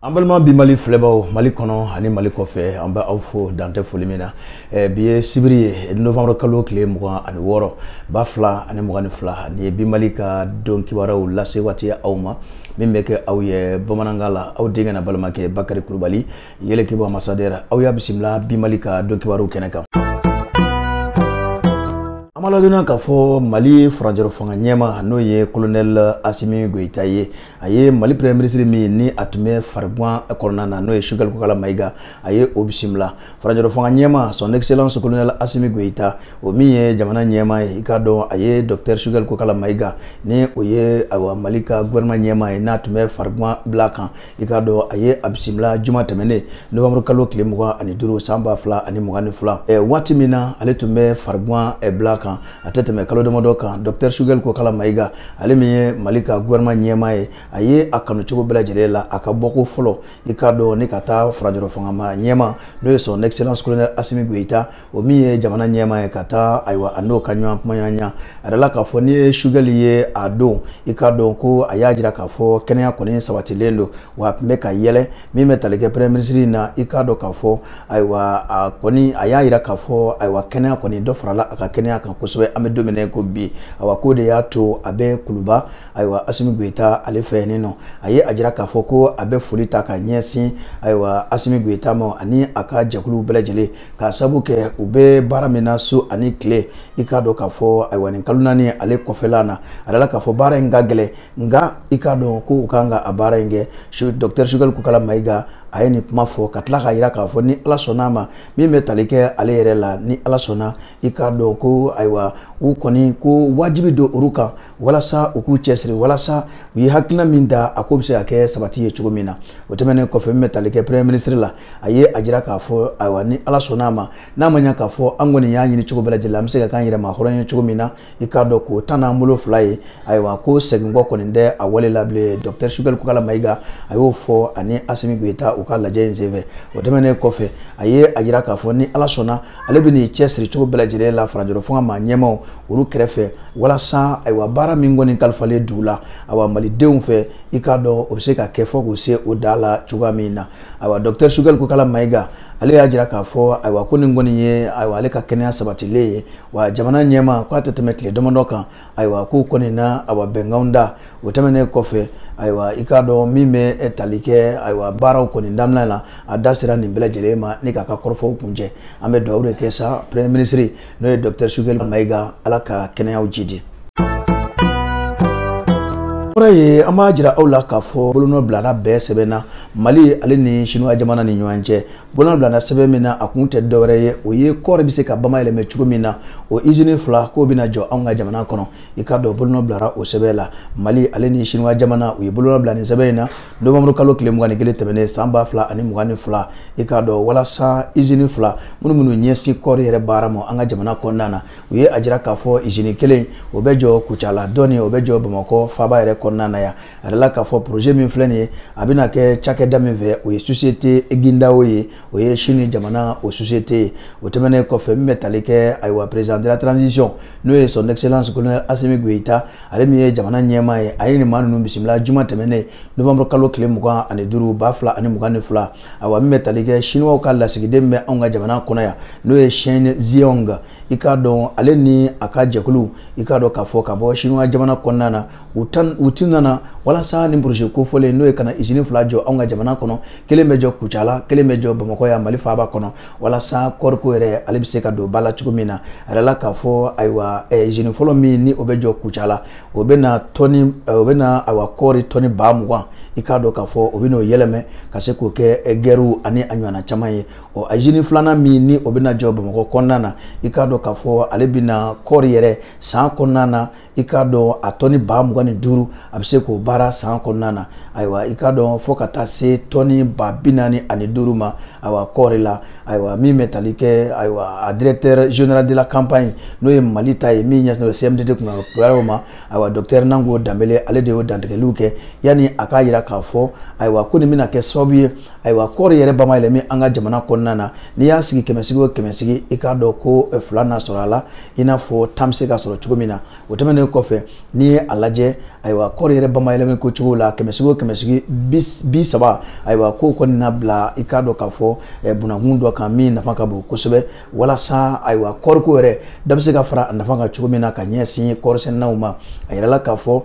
Ambalma bi Mali flebao Mali kono ani Mali kofe amba awfo dante folimina biye sibriye novembre kalo kle mugan ani woro ba fla ani mugan fla ni bi Mali ka don kibaraw lase wati awma mimeke awye bamanangala aw dingana balmake Bakari Kulubali yele kibo ambassadeur aw ya bisimla bi Mali ka don kibaraw keneka Amaladuna kafo Mali Franjero fanga nyema no ye colonel Assimi Goïta ye aye Mali premier ministre mi ni atume Fargwan Kornana no ye Choguel Kokala Maïga aye obisimla Franjero fanga nyema son excellence colonel Assimi Goïta o mi ye jamana nyema ikado aye docteur Choguel Kokala Maïga ni oye awa Malika gouvernement nyema e na atume Fargwan Blakan ikado aye abisimla juma temene novembre kalo kilemuga ani duru samba fla ani mugani fla wati mina ale tume Fargwan Blakan ateteme kalo domodo kan docteur Choguel Kokala Maïga ale miye Malika gouvernement nyema ye aye akanu chogo bela jelela akaboko folo ikado ni kata Franjero fanga ma nyema no son excellence colonel Assimi Goïta o miye jamana nyema ye kata aywa ando kanywa pmanya adala ka fo ni Choguel ye ado ikado ko ayajira ka fo kenya koni sabatilendo wa pmeka yele mi metalike premier ministre na ikado ka fo aywa koni ayayira ka fo aywa kenya koni do frala aka kenya kan kuswe ame domine ko bi awakode ya to abe kuluba aywa Assimi Goïta ale fenino aye ajira ka foko abe fulita ka nyesi aywa Assimi Goïta mo ani aka jakulu belejele ka sabuke ube baramina su ani kle ikado ka fo aywa ni kalunani ale kofelana alala ka fo bara ngagele nga ikado ko ukanga abara nge docteur Choguel Kokala Maïga ayeni mafo katla ka ira ka fo ni ala sonama mi metalike ale yerela ni ala sona ikado ko aywa u koni ko wajibi do uruka wala sa uku chesri wala sa wi hakina minda akobse ake sabati ye chugumina otemene ko fe metalike premier ministre la aye ajira ka fo aywa ni ala sonama na manya ka fo angoni yanyi ni chugubela jela msega kan yira ma horon chugumina ikado ko tana mulo fly aywa ko segingo koninde awale lable docteur Choguel Kokala Maïga ayo fo ani Assimi Goïta ukala jenzeve otemene ko fe aye ajira ka fo ni ala sona alebini chesri chugubela jela Franjero fonga ma nyemo uru kerefe wala sa aywa bara mingoni kalfale dula awa Mali deun fe ikado obseka kefo ko se odala chugamina awa docteur Choguel Kokala Maïga ale ajira ka fo aywa koni ngoni ye aywa ale ka kenya sabatile wa jamana nyema kwa tetemetle domondoka aywa ku koni na awa bengaunda otemene kofe aywa ikado mime etalike aywa bara koni ndamla la adasira ni bela jelema ni ka korfo kunje ambe dawre kesa premier ministre no docteur Choguel Maïga alaka kenya ujidi Oraye ama jira awla ka fo bolono blana be sebena Mali ale ni Chinois jamana ni nyanje bolono blana sebemina akunte dowreye oye kore bise ka bama ele mechugumina o izini fla ko bina jo anga jamana kono ikado bolono blana o sebela Mali ale ni Chinois jamana oye bolono blana sebena do mamru kalo kile mugani gele tebene samba fla ani mugani fla ikado wala sa izini fla munu nyesi kore yere baramo anga jamana konnana oye ajira ka fo izini kele obejo kuchala doni obejo bamako faba yere konnana ya adala ka fo projet min fleni abina ke chake damive o société eginda oye chini jamana o société o temene ko fe metalike aywa président de la transition no son excellence colonel Assimi Goïta ale mi jamana nyema ye ayini manu bisimla juma temene novembre kalo kile muga ani duru bafla ani mugani fla awa metalike chinois ka la sigidembe onga jamana konaya no Shen Ziyong ikado ale ni aka jekulu ikado ka fo ka bo chinois jamana konnana utunana wala sa ni projet ko fole no kana izini flajo onga jamana kono kele mejo kuchala kele mejo bamako ya Mali faba kono wala sa korko ere alibise ka do bala chugumina alala ka fo aywa izini folo mi ni obejo kuchala obena toni obena awa kori toni bamwa ikado ka fo obino yeleme kase ko ke geru ani anywana chamaye o ajini flana mi ni obina job mako konnana ikado ka fo alebina kori ere sa konnana ikado atoni bamwa ni duru abise ko bara san konnana aywa ikado fo kata se toni babinani ani duruma awa korila ayiwa min bɛ tali kɛ ayiwa a directeur général de la campagne n'o ye Mali ta ye min ɲɛsinnen don CMDT kunkanko ma ayiwa docteur Nango Dambele ale de y'o dantigɛliw kɛ yanni a k'a yira k'a fɔ ayiwa ko nin bɛna kɛ sababu ye ayiwa kɔɔri yɛrɛ bamayɛlɛmi an ka jamana kɔnɔna na n'i y'a sigi kɛmɛsigi o kɛmɛsigi i k'a dɔn ko fila na sɔrɔ a la i n'a fɔ tan bɛ se ka sɔrɔ cogo min na o tɛmɛnen kɔfɛ n'i ye a lajɛ ayiwa kɔɔri yɛrɛ bamayɛlɛmi ko cogo la kɛmɛsigi o kɛmɛsigi bi saba ayiwa ko kɔni na bila i k'a dɔn k'a fɔ bunakun dɔ kan min nafa ka bon kosɛbɛ walasa ayiwa kɔɔriko yɛrɛ da bɛ se ka fara a nafa kan cogo min na ka ɲɛsin kɔɔri sɛnɛnaw ma a yirala k'a fɔ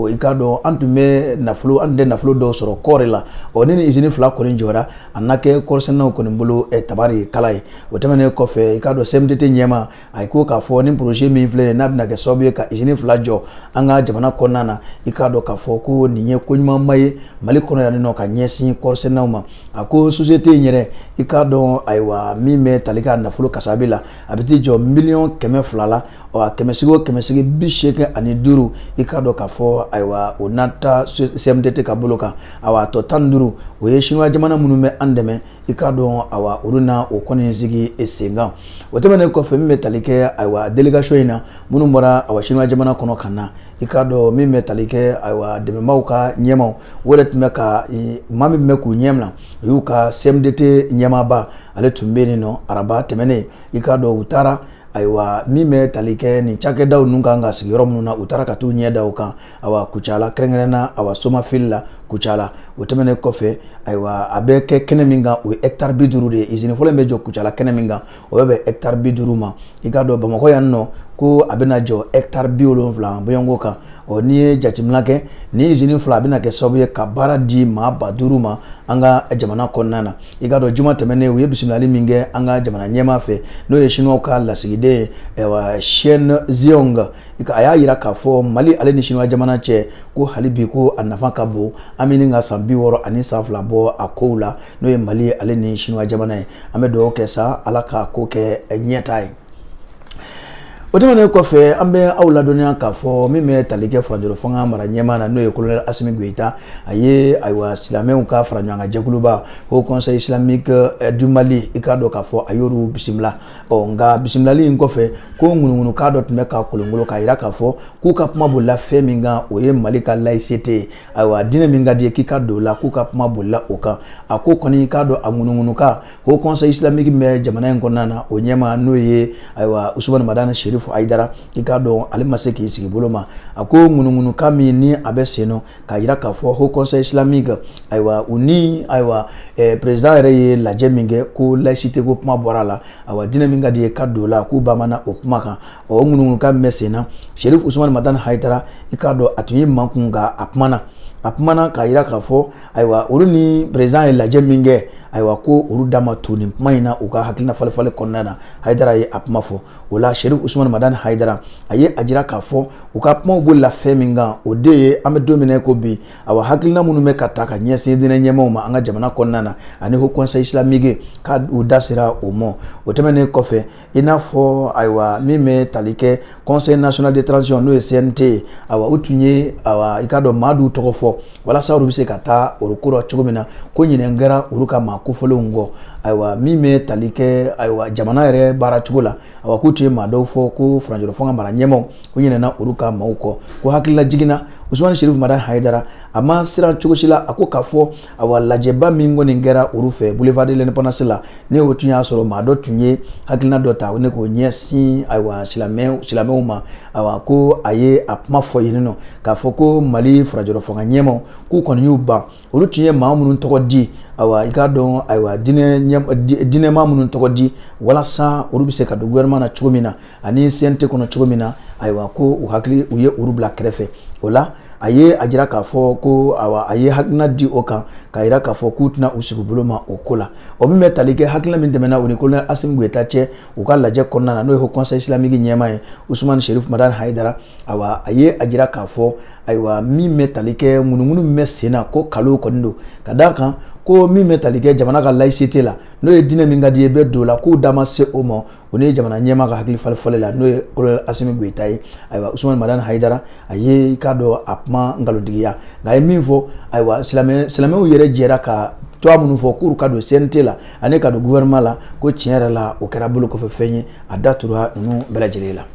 i k'a dɔn an tun bɛ nafolo an tɛ nafolo dɔw sɔrɔ kɔɔri la ni nin usine fila kɔni jɔra a na kɛ kɔɔri sɛnɛnaw kɔni bolo tabari kala ye o tɛmɛnen kɔfɛ i k'a dɔn CMDT ɲɛma a ye ko k'a fɔ ni projet min filɛ n'a bɛna kɛ sababu ye ka usine fila jɔ an ka jamana kɔnɔna na i k'a dɔn k'a fɔ ko nin ye ko ɲumanba ye Mali kɔnɔ yan nɔ ka ɲɛsin kɔɔri sɛnɛnaw ma a ko société in yɛrɛ i k'a dɔn ayiwa min bɛ tali ka nafolo kasabi la a bɛ t'i jɔ miliyɔn 200 la a kɛmɛsigi o kɛmɛsigi 85 i k'a dɔn k'a fɔ ayiwa o n'a ta CMDT ka bolo kan ayiwa a tɔ 15 o ye chinois jamana minnu bɛ an dɛmɛ i k'a dɔn ayiwa olu na o kɔni sigi sen kan o tɛmɛnen kɔfɛ min bɛ tali kɛ ayiwa délégation in na minnu bɔra ayiwa chinois jamana kɔnɔ ka na i k'a dɔn min bɛ tali kɛ ayiwa dɛmɛbaaw ka ɲɛmaw o de tun bɛ ka maa min bɛ k'u ɲɛ minɛ o y'u ka CMDT ɲɛmaaba ale tun bɛ yen nɔ araba tɛmɛnen i k'a dɔn u taara ayiwa min bɛ tali kɛ nin cakɛdaw ninnu kan ka sigi yɔrɔ minnu na u taara ka t'u ɲɛ da o kan ayiwa Kucala kɛrɛnkɛrɛnna ayiwa Somafili la Kucala o tɛmɛnen kɔfɛ ayiwa a bɛ kɛ kɛnɛ min kan o ye hectare 50 de ye usine fɔlɔ in bɛ jɔ Kucala kɛnɛ min kan o bɛ bɛn hectare 50 ma i k'a dɔn Bamakɔ yan nɔ ko a bɛna jɔ hectare 70 bɔɲɔnko kan n'i ye jateminɛ kɛ ni usine fila a bɛna kɛ sababu ye ka baara di maa 5000 ma an ka jamana kɔnɔna na i k'a dɔn juma tɛmɛnen u ye bisimilali min kɛ an ka jamana ɲɛmaa fɛ n'o ye chinois ka lasigiden Chen Ziong a y'a yira k'a fɔ Mali ale ni chinois jamana cɛ ko hali bi ko a nafa ka bon an bɛ nin ka san 60 ani san 2 bɔ a kow la n'o ye Mali ale ni chinois jamana ye an bɛ dugawu kɛ sa Ala ka ko kɛ ɲɛta ye. O tɛmɛnen kɔfɛ an bɛ aw ladɔnniya k'a fɔ min bɛ tali kɛ Faranjɔrɔ fanga mara ɲɛmaa na n'o ye colonel Asimi Goïta a ye ayiwa silamɛw ka fara ɲɔgɔn kan jɛkuluba Haut Conseil islamique du Mali i k'a dɔn k'a fɔ a y'olu bisimila nka bisimilali in kɔfɛ ko ŋunuŋunukan dɔ tun bɛ ka kolonkolon k'a yira k'a fɔ k'u ka kuma bolila fɛn min kan o ye Mali ka laïcité ayiwa diinɛ min ka di ye k'i ka don o la k'u ka kuma bolila o kan a ko kɔni i k'a dɔn a ŋunuŋunukan Haut Conseil islamique bɛ jamana in kɔnɔna na o ɲɛmaa n'o ye ayiwa Usumani Madani Sherif Aidara i k'a dɔn ale ma se k'i sigi bolo ma a ko ŋunuŋunukan min ni a bɛ sen nɔ k'a yira k'a fɔ Haut Conseil islamique ayiwa u ni ayiwa président yɛrɛ ye lajɛ min kɛ ko laïcité ko kuma bɔra a la ayiwa diinɛ min ka di ye ka don o la k'u bamana o kuma kan o ŋunuŋunukan min bɛ sen na Sherif Usumani Madani Aidara i k'a dɔn a tun ye mankun nka a kumana k'a yira k'a fɔ ayiwa olu ni président ye lajɛ min kɛ ayiwa ko olu da ma to nin kuma in na u ka hakilina falefale kɔnɔna na Haidara ye a kuma fɔ o la Sherif Usumani Madani Haidara a ye a jira k'a fɔ u ka kumaw bolila fɛn min kan o de ye an bɛ don min na ko bi ayiwa hakilina minnu bɛ ka ta ka ɲɛsin diinɛ ɲɛmaaw ma an ka jamana kɔnɔna na ani Haut Conseil islamique ka u da sera o ma o tɛmɛnen kɔfɛ i n'a fɔ ayiwa min bɛ tali kɛ Conseil national de transition n'o ye CNT ayiwa u tun ye ayiwa i k'a dɔn maa dɔw tɔgɔ fɔ walasa olu bɛ se ka taa o ko la cogo min na ko ɲinɛ kɛra olu ka maa kofɔlenw kɔ ayiwa min bɛ tali kɛ ayiwa jamana yɛrɛ baara cogo la ayiwa k'u tun ye maa dɔw fɔ ko Faranjɔrɔ fanga mara ɲɛmaaw ko ɲinɛna olu ka maaw kɔ ko hakilila jiginna Usumani Sherif Madani Haidara a ma siran cogo si la a ko k'a fɔ ayiwa lajɛba min kɔni kɛra olu fɛ boulevard de l'indépendance la ne o tun y'a sɔrɔ maa dɔ tun ye hakilina dɔ ta ne k'o ɲɛsin ayiwa silamɛw ma ayiwa ko a ye a kuma fɔ yen nɔ k'a fɔ ko Mali Faranjɔrɔ fanga ɲɛmaaw k'u kɔni y'u ban olu tun ye maa minnu tɔgɔ di ayiwa i k'a dɔn ayiwa diinɛma minnu tɔgɔ di walasa olu bɛ se ka don gouvernement na cogo min na ani CNT kɔnɔ cogo min na ayiwa ko u ye olu bila kɛrɛfɛ o la a ye a jira k'a fɔ ko ayiwa a ye hakilina di o kan k'a yira k'a fɔ k'u tɛna u sigi bolo ma o ko la o min bɛ tali kɛ hakilina min tɛmɛna o ni colonel Asimi Goïta cɛ u ka lajɛ kɔnɔna na n'o ye Haut Conseil islamique ɲɛmaa ye Usumani Sherif Madani Haidara ayiwa a ye a jira k'a fɔ ayiwa min bɛ tali kɛ ŋunuŋunu min bɛ sen na ko kalo kɔni don ka d'a kan ko min bɛ tali kɛ jamana ka laïcité la n'o ye diinɛ min ka di ye bɛɛ don o la k'u da ma se o ma o ni jamana ɲɛmaa ka hakili falefale la n'o ye colonel Asimi Goïta ye ayiwa Usumani Madani Haidara a ye i k'a dɔn a kuma nkalontigiya nka a ye min fɔ ayiwa silamɛw yɛrɛ jɛra ka to amunu fo kuru ka do CNT la ani ka do gouvernement la ko tiere la o kera bolo ko fe fenye adatura nu belajelela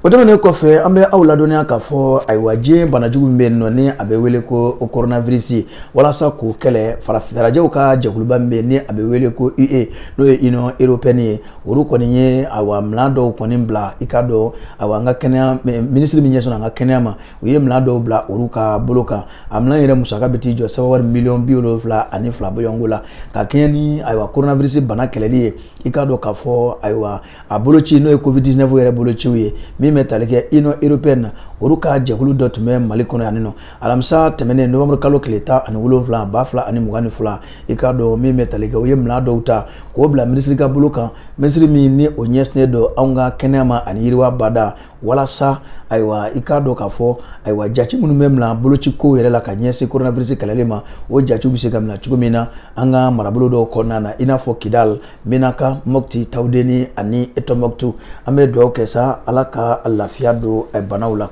odemene ko fe ambe awla donia ka fo ay waje banajugu mbenno ni abe wele ko o coronavirus wala sa ko kele fara faraje ka jaguluba mbenni abe wele ko UE no ino européenne oru ko ni awa mlando ko ni bla ikado awa nga kenya ministre minyeso nga kenya ma uye mlando bla oru ka boloka amlan yere musaka betijo sawar million biolo fla ani fla boyongola ka kenya ni aywa coronavirus bana keleli ikado ka fo aywa abolochi no covid-19 yere bolochi uye metalike ino européenne oruka jekulu dotume malikono yanino alamsa temene novembre kalo kleta ani wolofla bafla ani mugani fla ikado mi metalike oye mlado uta ko bla ministre ka buluka ministre mi ni onyesne do aunga kenema ani yiriwa bada wala sa aywa ikado ka fo aywa jachi munu memla buluchi ko yere la kanyesi coronavirus kalalema o jachi bise kamla chugumina anga marabulo do konana ina fo kidal minaka mokti tawdeni ani etomoktu ame do kesa alaka lafiado e banawla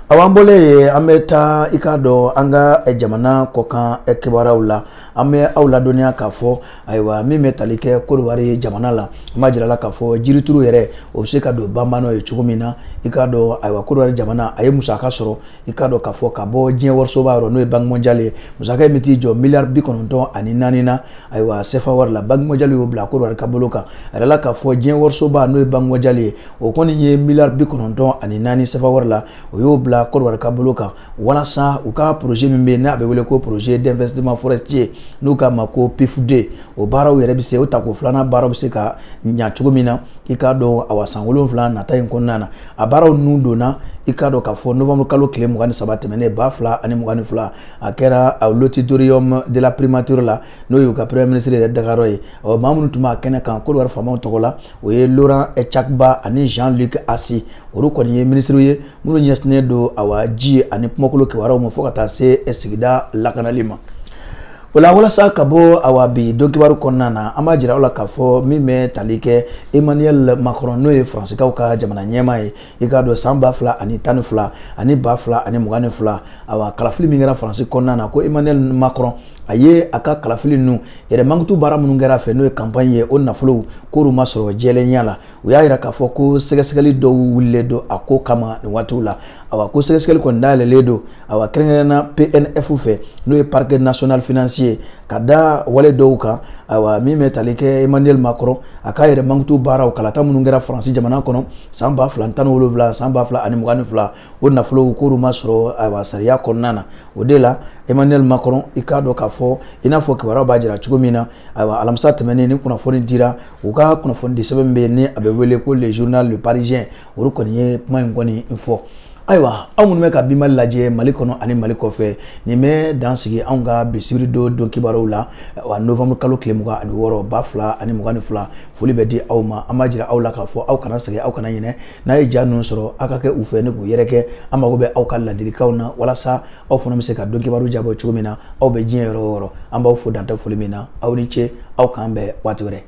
awambole ameta ikado anga jamana kokan ekibarawla ame awla donia kafo aywa mi metalike kolwari jamana la majira la kafo jirituru yere obseka do bambano e chugumina ikado aywa kolwari jamana aye musaka soro ikado kafo kabo jien worso ba ro no bank mondiale musaka emiti jo milliard bi kononton ani nanina aywa sefa war la bank mondiale o bla kolwari kaboloka ala kafo jien worso ba no bank mondiale o koni nye milliard bi kononton ani nani sefa war la o yo bla kolwari kaboloka wala sa uka projet mimbe na be wele ko projet d'investissement forestier nuka mako PIFD o bara yere bise o tako flana bara bise ka nya chugumina ikado awasangolo flana na tayin konnana abara nundo na ikado ka fo novembre kalo clé mugani sabate mene bafla ani mugani fla akera au l'auditorium de la primature la no yuka premier ministre de Dagaroy o mamun tuma kene kan ko war fama tokola o ye Laurent Echakba ani Jean-Luc Assi oru ko ni ministre ye munu nyesne do awaji ani pumokolo ke wara mo fokata se esigida lakanalima wala sa kabo awabi dokibaru konnana amajira wala kafo mime talike Emmanuel Macron no e France ka jamana nyema e ikado samba fla ani tanu fla ani ba fla ani mugane fla awa kalafili mingera France konnana ko Emmanuel Macron aye aka kalafili nu yere mangutu bara munungera fe no e campagne on na flow ko ruma soro jele nyala uya ira kafo ko segesegeli do wulle do ako kama ni watula awa ko segesegeli ko ndale ledo awa krengena PNF fe no e parquet national financier kada wale douka awa mi metalike Emmanuel Macron aka yere mangutu bara o kalata munungera France jamana kono samba flantano wolovla samba fla ani mugani fla on na flow ko ruma soro awa saria konnana odela Emmanuel Macron ikado kafo ina fo kibara bajira chugumina awa alamsa temene ni kuna foni dira uka kuna foni disebembe ni abewele ko le journal Le Parisien uruko ni kuma ngoni info aywa amunu meka bimal laje malikono ani malikofe ni me dansigi anga bisiri do kibaro la wa novembre kalo klemuga ani woro bafla ani mugani fla fuli bedi awma amajira awla ka fo aw kana sege aw kana nyine na e janu soro akake ufene ku yereke amago be aw kala dirikauna wala sa aw fono miseka do kibaro jabo chugumina aw be jien yoro amba fu danta fuli mina aw ni che aw kambe watore